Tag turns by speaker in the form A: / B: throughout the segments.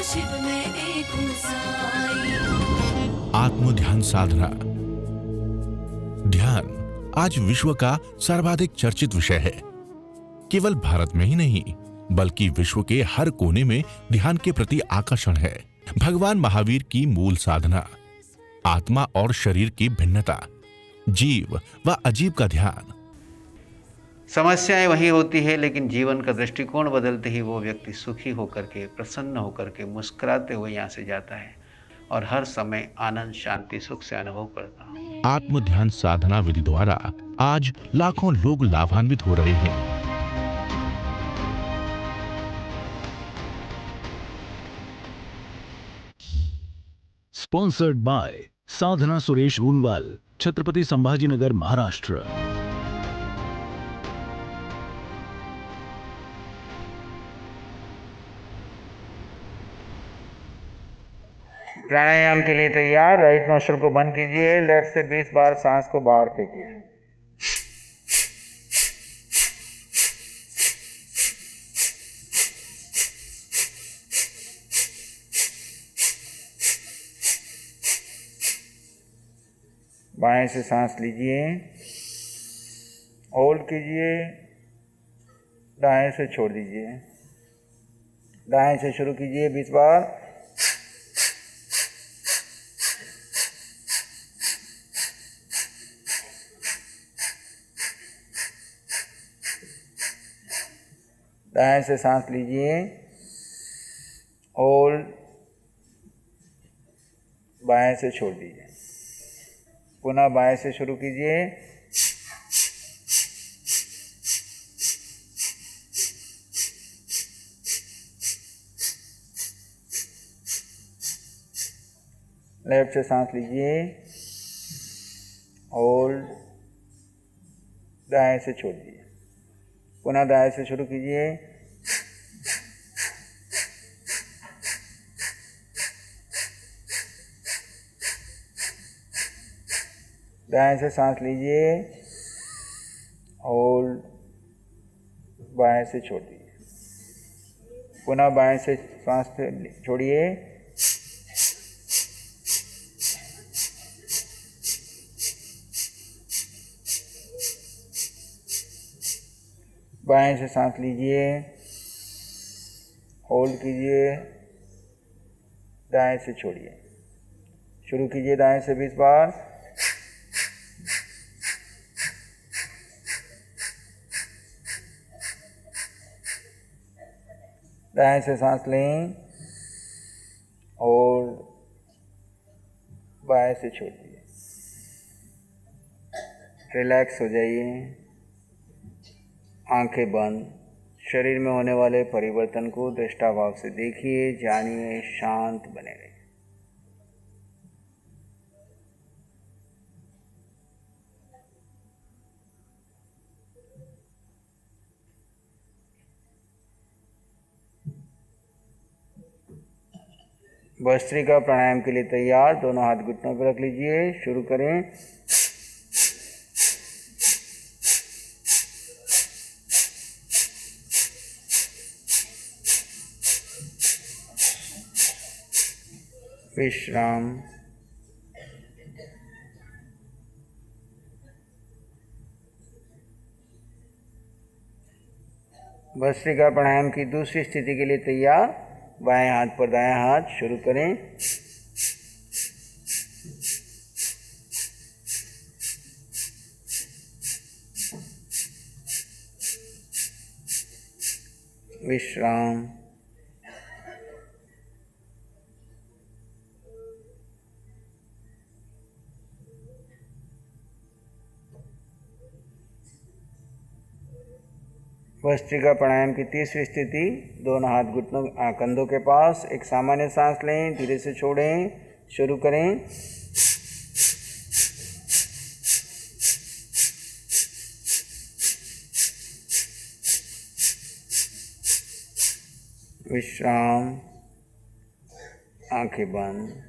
A: शिव में एक हूँ साई।
B: आत्म ध्यान साधना। ध्यान आज विश्व का सर्वाधिक चर्चित विषय है। केवल भारत में ही नहीं बल्कि विश्व के हर कोने में ध्यान के प्रति आकर्षण है। भगवान महावीर की मूल साधना, आत्मा और शरीर की भिन्नता, जीव व अजीब का ध्यान।
C: समस्याएं वही होती है, लेकिन जीवन का दृष्टिकोण बदलते ही वो व्यक्ति सुखी होकर के, प्रसन्न होकर के, मुस्कुराते हुए यहाँ से जाता है और हर समय आनंद, शांति, सुख से अनुभव करता है।
B: आत्म ध्यान साधना विधि द्वारा आज लाखों लोग लाभान्वित हो रहे हैं।
D: Sponsored by Sadhana Suresh Runwal, Chhatrapati Sambhajinagar, Maharashtra.
C: प्राणायाम के लिए तैयार। राइट नोस्ट्रल को बंद कीजिए। लेफ्ट से 20 बार सांस को बाहर फेंकिए। बाएं से सांस लीजिए, होल्ड कीजिए, दाएं से छोड़ दीजिए। दाएं से शुरू कीजिए 20 बार। दाएं से सांस लीजिए, होल्ड, बाएं से छोड़ दीजिए। पुनः बाएं से शुरू कीजिए। लेफ्ट से सांस लीजिए, होल्ड, दाएं से छोड़ दीजिए। पुनः दाएं से शुरू कीजिए। दाएं से सांस लीजिए, होल्ड, बाएं से छोड़ दीजिए। पुनः बाएं से सांस छोड़िए। बाएं से सांस लीजिए, होल्ड कीजिए, दाएं से छोड़िए। शुरू कीजिए दाएं से 20 बार। दाएं से सांस लें और बाएं से छोड़ दीजिए। रिलैक्स हो जाइए, आंखें बंद। शरीर में होने वाले परिवर्तन को दृष्टाभाव से देखिए, जानिए, शांत बने रहिए। भस्त्रिका प्राणायाम के लिए तैयार। दोनों हाथ घुटनों पर रख लीजिए। शुरू करें। विश्राम। भस्त्रिका प्राणायाम की दूसरी स्थिति के लिए तैयार। बाएं हाथ पर दायां हाथ। शुरू करें। विश्राम। भस्त्रिका प्राणायाम की तीसरी स्थिति। दोनों हाथ घुटनों कंधों के पास। एक सामान्य सांस लें, धीरे से छोड़ें। शुरू करें। विश्राम। आंखें बंद।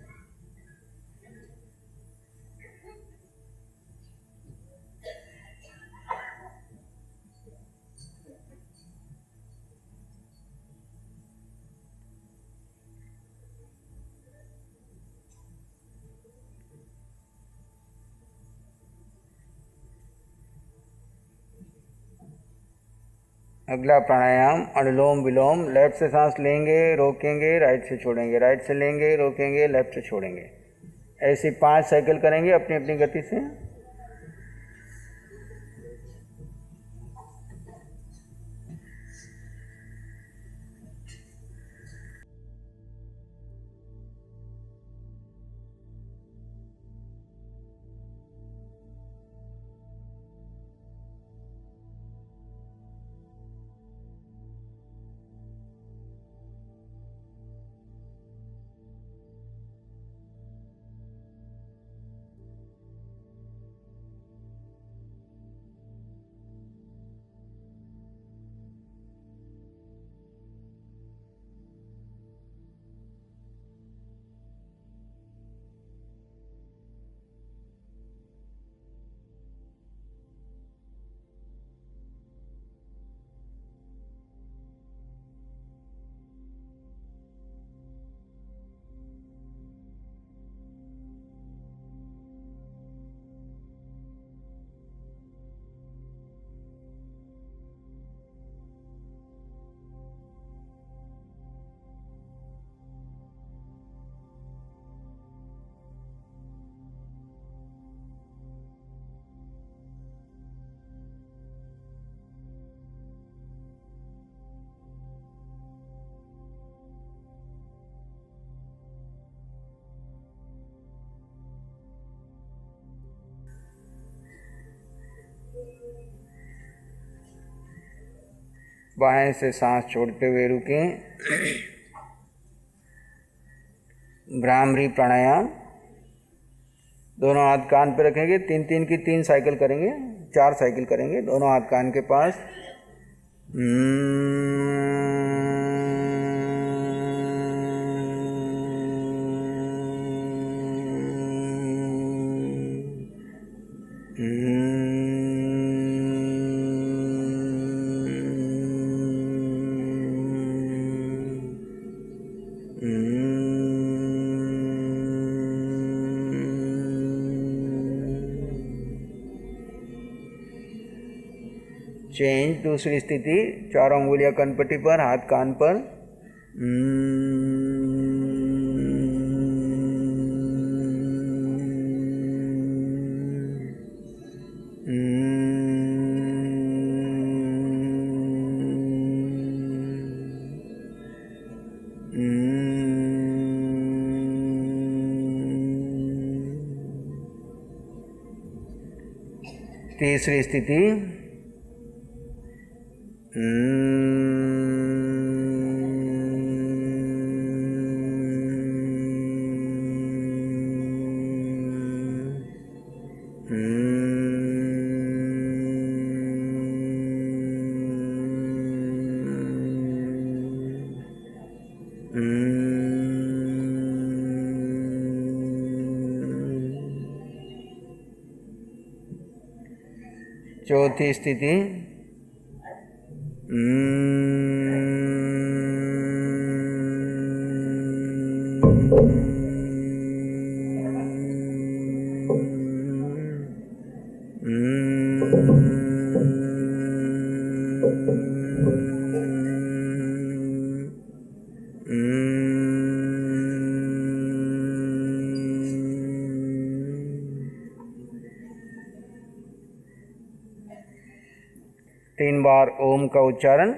C: अगला प्राणायाम अनुलोम विलोम। लेफ्ट से सांस लेंगे, रोकेंगे, राइट से छोड़ेंगे, राइट से लेंगे, रोकेंगे, लेफ्ट से छोड़ेंगे। ऐसे 5 साइकिल करेंगे अपनी अपनी गति से। बाएं से सांस छोड़ते हुए रुकें। भ्रामरी प्राणायाम। दोनों हाथ कान पे रखेंगे, 3-3 की 3 साइकिल करेंगे, 4 साइकिल करेंगे, दोनों हाथ कान के पास। चेंज। दूसरी स्थिति, चारों उंगलियां कनपट्टी पर, हाथ कान पर। तीसरी स्थिति, चौथी स्थिति, तीन बार ओम का उच्चारण।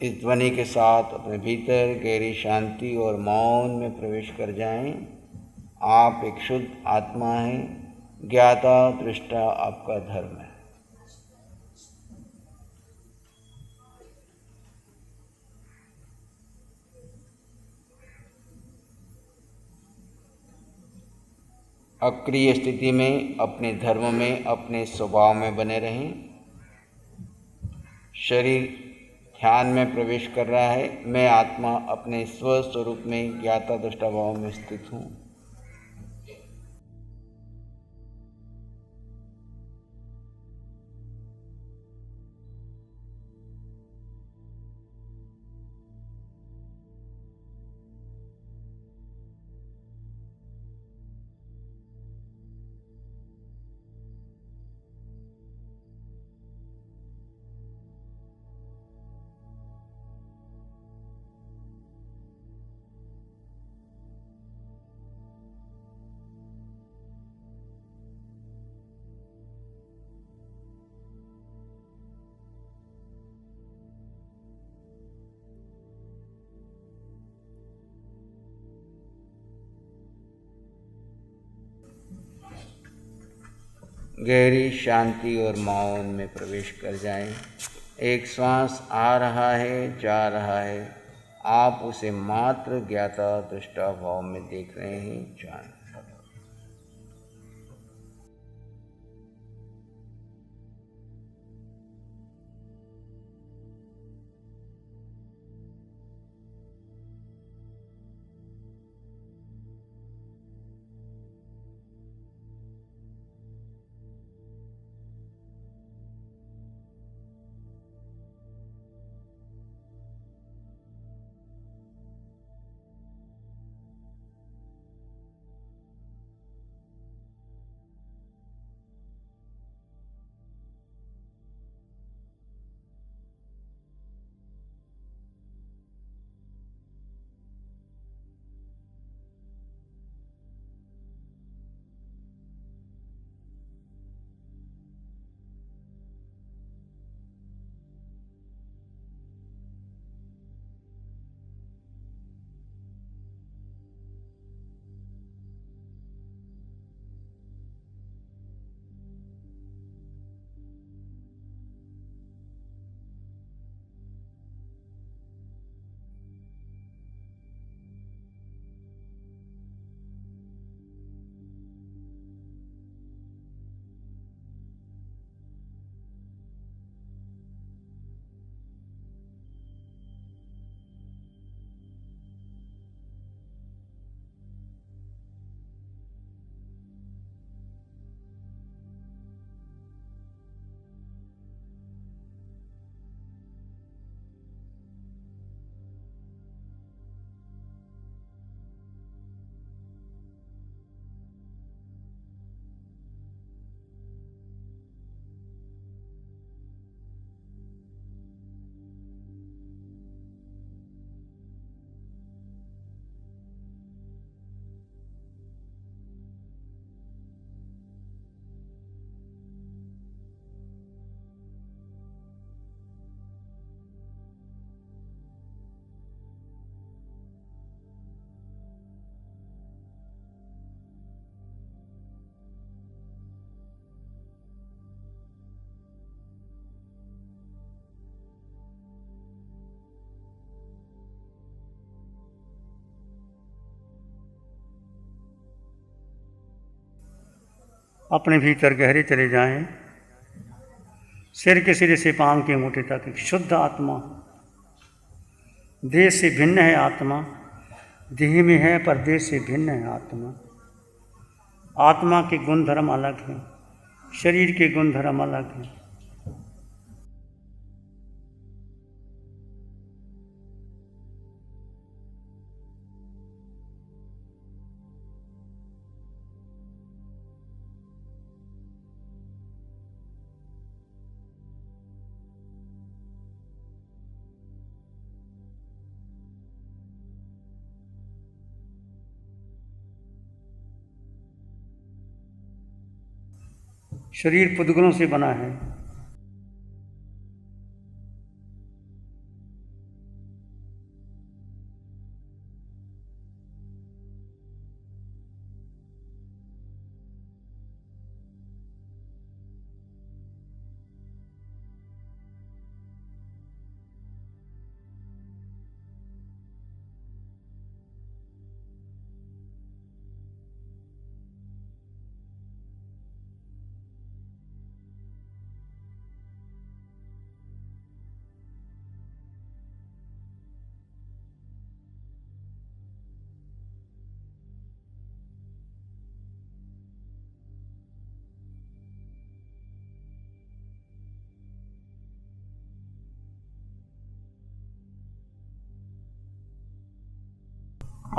C: इस ध्वनि के साथ अपने भीतर गहरी शांति और मौन में प्रवेश कर जाएं। आप एक शुद्ध आत्मा हैं। ज्ञाता दृष्टा आपका धर्म है। अक्रिय स्थिति में अपने धर्म में, अपने स्वभाव में बने रहें। शरीर ध्यान में प्रवेश कर रहा है। मैं आत्मा अपने स्वस्वरूप में ज्ञाता दृष्टा भाव में स्थित हूँ। गहरी शांति और मौन में प्रवेश कर जाएं। एक श्वास आ रहा है, जा रहा है, आप उसे मात्र ज्ञाता दृष्टा भाव में देख रहे हैं। जान
E: अपने भीतर गहरे चले जाएं। सिर के सिरे से पांव के अंगूठे तक एक शुद्ध आत्मा। देह से भिन्न है आत्मा, देह में है पर देह से भिन्न है आत्मा। आत्मा के गुण धर्म अलग हैं, शरीर के गुण धर्म अलग हैं। शरीर पुद्गलों से बना है।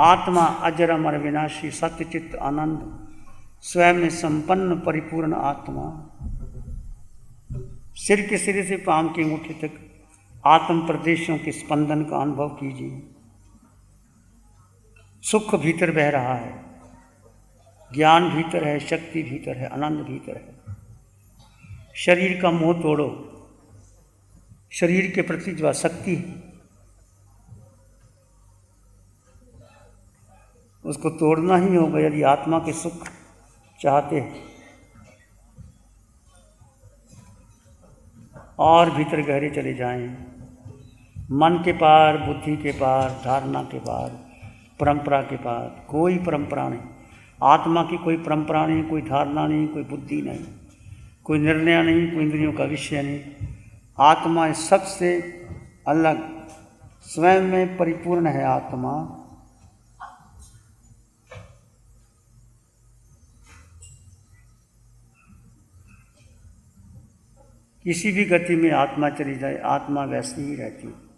E: आत्मा अजर अमर विनाशी सत्यचित्त आनंद स्वयं में संपन्न परिपूर्ण आत्मा। सिर के सिरे से पांव के अंगूठे तक आत्म प्रदेशों के स्पंदन का अनुभव कीजिए। सुख भीतर बह रहा है, ज्ञान भीतर है, शक्ति भीतर है, आनंद भीतर है। शरीर का मोह तोड़ो। शरीर के प्रति जो आसक्ति है उसको तोड़ना ही होगा यदि आत्मा के सुख चाहते हैं। और भीतर गहरे चले जाएं, मन के पार, बुद्धि के पार, धारणा के पार, परंपरा के पार। कोई परंपरा नहीं, आत्मा की कोई परंपरा नहीं, कोई धारणा नहीं, कोई बुद्धि नहीं, कोई निर्णय नहीं, कोई इंद्रियों का विषय नहीं। आत्मा इस सबसे अलग स्वयं में परिपूर्ण है। आत्मा किसी भी गति में आत्मा चली जाए, आत्मा वैसी ही रहती है।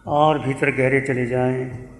E: और भीतर गहरे चले जाएं।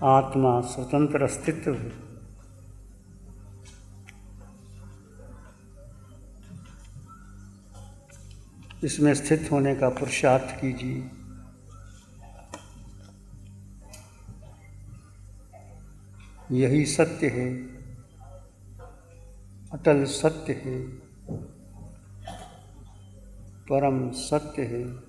E: आत्मा स्वतंत्र अस्तित्व है। इसमें स्थित होने का पुरुषार्थ कीजिए। यही सत्य है, अटल सत्य है, परम सत्य है।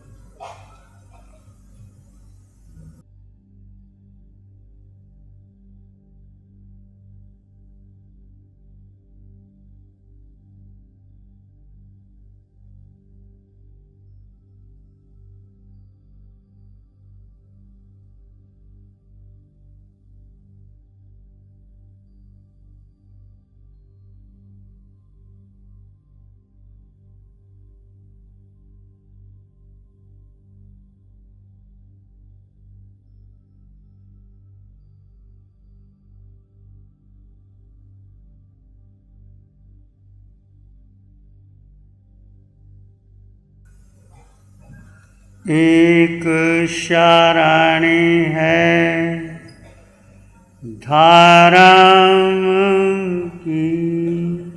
E: एक शाराणी है धाराम की,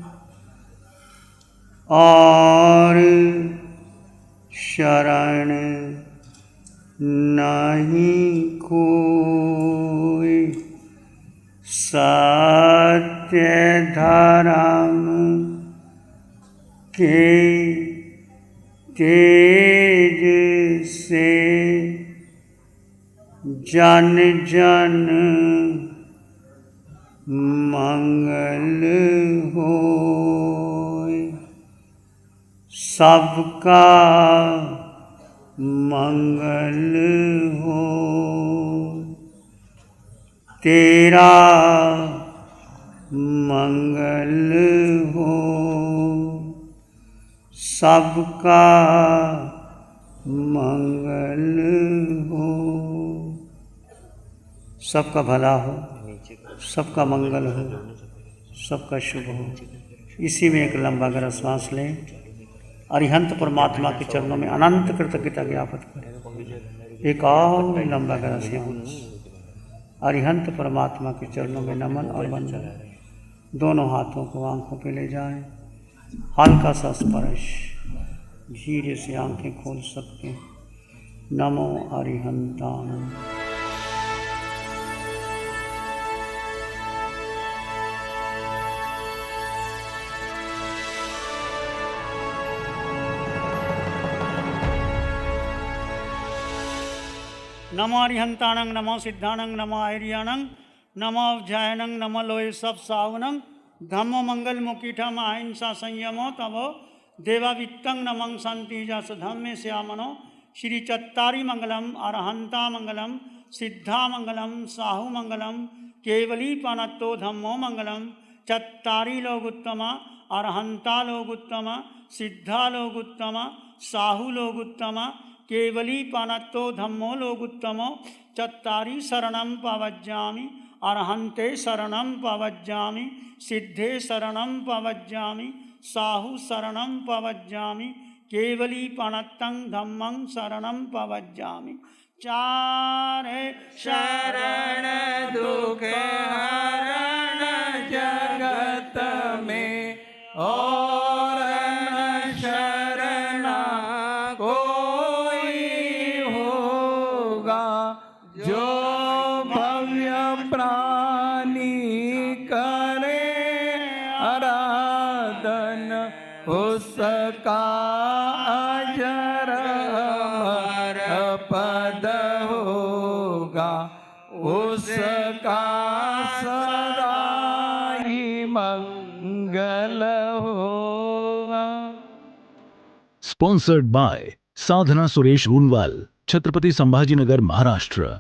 E: और शरण नहीं कोई। सत्य धाराम के तेज से जन जन मंगल होय। सबका मंगल हो, तेरा मंगल हो। सबका मंगल हो, सबका भला हो, सबका मंगल हो, सबका शुभ हो। इसी में एक लंबा गहरा सांस लें। अरिहंत परमात्मा के चरणों में अनंत कृतज्ञता ज्ञापित करें। एक और लंबा गहरा सांस। अरिहंत परमात्मा के चरणों में नमन और वंदन। दोनों हाथों को आंखों पे ले जाएं। हल्का सा स्पर्श, धीरे से आंखें खोल सकते हैं। नमो अरिहंताणं। नमो अरिहंताणं, नमो सिद्धाणं, नमो आर्याणं, नमो अवध्यायणं, नमो लोये सब सावनं। धम्मो मंगल मुकीठम अहिंसा संयमो तवो देवावित्तं नमं शांति जस धम्मे श्यामनो। श्री चत्तारी मंगलम, अरहंता मंगलम, सिद्धा मंगलम, साहु मंगलम, केवली पनत्तो धम्मो मंगलम। चत्तारी लोग उत्तम, अरहंता लोग उत्तम, सिद्धा लोग उत्तम, साहु लोग उत्तम, केवली पनत्तो धम्मो लोग उत्तमो। चत्तारी शरणं पवज्जामि, अरहंते शरणं पवज्जामि, सिद्धे शरणं पवज्जामि, साहु शरणं पवज्जामि, केवली पनत्तं धम्मं शरणं पवज्जामि। चारे शरण दुख हरण जगत में, और न शरणा कोई होगा। जो भव्य प्राणी करे आराधन, उसका अजर अमर पद होगा। उसका सदा ही मंगल होगा।
D: Sponsored by Sadhana Suresh Runwal, Chhatrapati Sambhajinagar, Maharashtra.